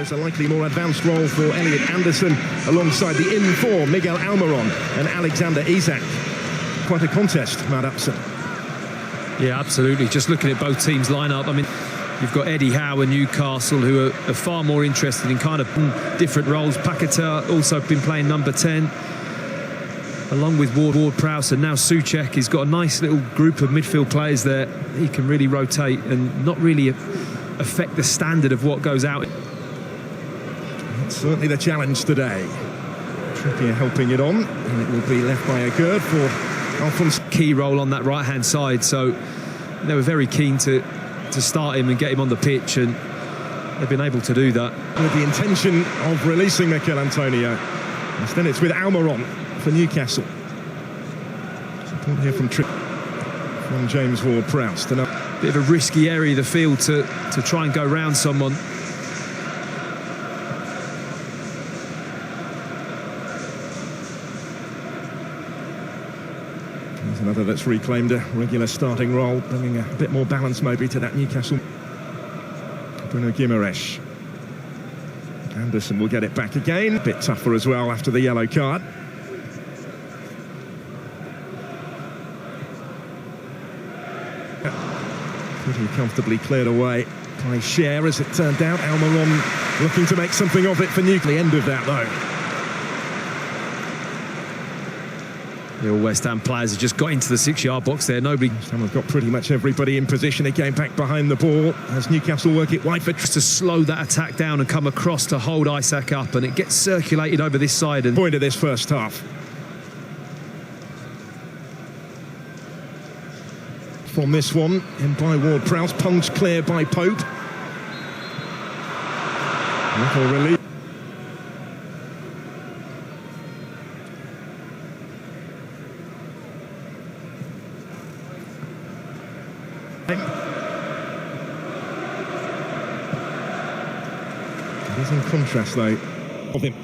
There's a likely more advanced role for Elliot Anderson alongside the in-form Miguel Almirón and Alexander Isak. Quite a contest, Matt Upson. Yeah, absolutely. Just looking at both teams' line-up, I mean, you've got Eddie Howe and Newcastle, who are far more interested in kind of different roles. Paquetá also been playing number 10, along with Ward-Prowse, and now Souček. He's got a nice little group of midfield players there. He can really rotate and not really affect the standard of what goes out. That's certainly the challenge today. Trippier helping it on, and it will be left by a Gerd for Alphonse. Key role on that right-hand side, so they were very keen to start him and get him on the pitch, and they've been able to do that. With the intention of releasing Mikel Antonio. Instead it's with Almirón for Newcastle. Support here from James Ward-Prowse. Bit of a risky area of the field to try and go round someone. There's another that's reclaimed a regular starting role, bringing a bit more balance maybe to that Newcastle. Bruno Guimaraes. Anderson will get it back again. A bit tougher as well after the yellow card. Pretty comfortably cleared away by Cher, as it turned out. Almirón looking to make something of it for Newcastle. End of that though. The all West Ham players have just got into the 6-yard box there. Nobody. West Ham have got pretty much everybody in position again, back behind the ball as Newcastle work it wide for to slow that attack down and come across to hold Isak up, and it gets circulated over this side. And point of this first half. From this one, in by Ward-Prowse, punched clear by Pope. Little relief. It is in contrast though of him.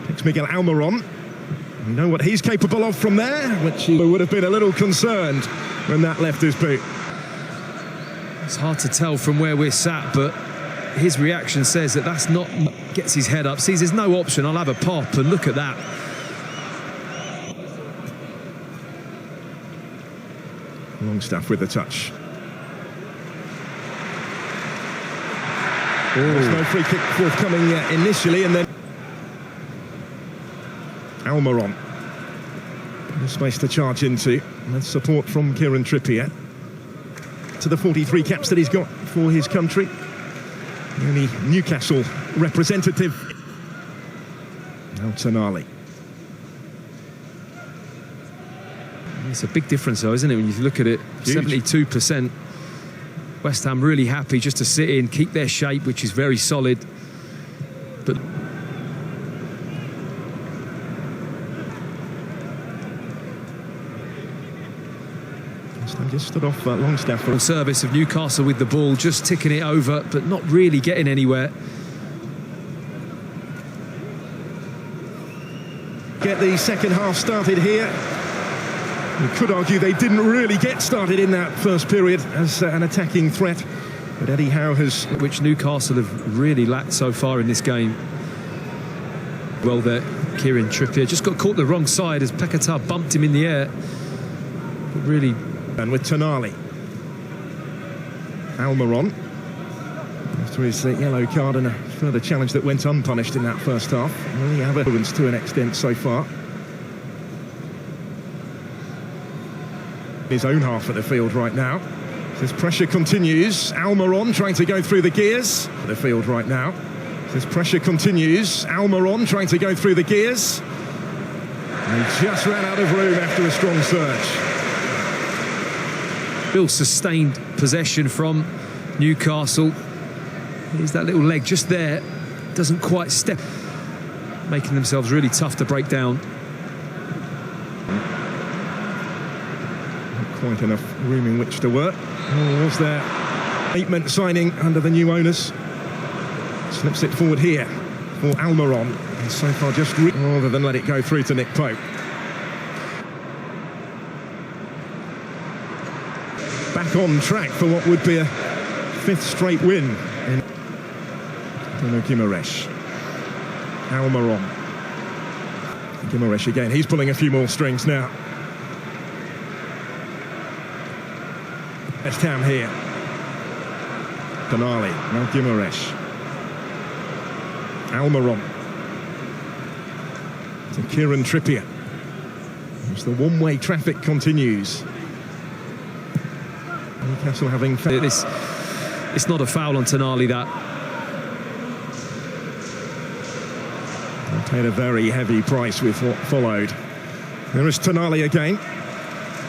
Picks Miguel Almirón. We know what he's capable of from there, which he would have been a little concerned when that left his boot. It's hard to tell from where we're sat, but his reaction says that that's not. Gets his head up, sees there's no option. I'll have a pop, and look at that. Longstaff with a touch. There's no free kick forthcoming initially, and then Almirón. No space to charge into. With support from Kieran Trippier. To the 43 caps that he's got for his country. The only Newcastle representative. Now Tonali. It's a big difference though, isn't it, when you look at it? 72%. West Ham really happy just to sit in, keep their shape, which is very solid. But just stood off Longstaff for a service of Newcastle with the ball, just ticking it over, but not really getting anywhere. Get the second half started here. You could argue they didn't really get started in that first period as an attacking threat, but Eddie Howe has... Which Newcastle have really lacked so far in this game. Well there, Kieran Trippier just got caught the wrong side as Paquetá bumped him in the air. But really... And with Tonali. Almirón. After his yellow card and a further challenge that went unpunished in that first half. Only have influence to an extent so far. His own half of the field right now. His pressure continues. Almirón trying to go through the gears. The field right now. His pressure continues. Almirón trying to go through the gears. And he just ran out of room after a strong surge. Real sustained possession from Newcastle. Here's that little leg just there. Doesn't quite step. Making themselves really tough to break down. Quite enough room in which to work. Oh, was there 8-man signing under the new owners? Slips it forward here for Almirón. And so far just rather than let it go through to Nick Pope. Back on track for what would be a fifth straight win. Guimaraes. Almirón. Guimaraes again. He's pulling a few more strings now. West Ham here. Tonali. Now Guimaraes. Almirón. To Kieran Trippier. As the one-way traffic continues. Newcastle having... It's not a foul on Tonali, that. Paid a very heavy price with what followed. There is Tonali again.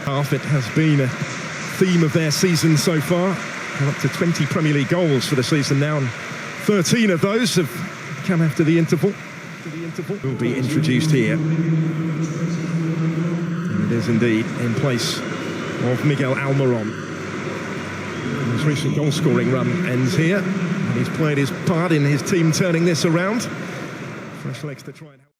Half it has been a theme of their season so far. They're up to 20 Premier League goals for the season now, and 13 of those have come after the interval. Will be introduced here. And it is indeed in place of Miguel Almirón. His recent goal-scoring run ends here, and he's played his part in his team turning this around. Fresh legs to try and help.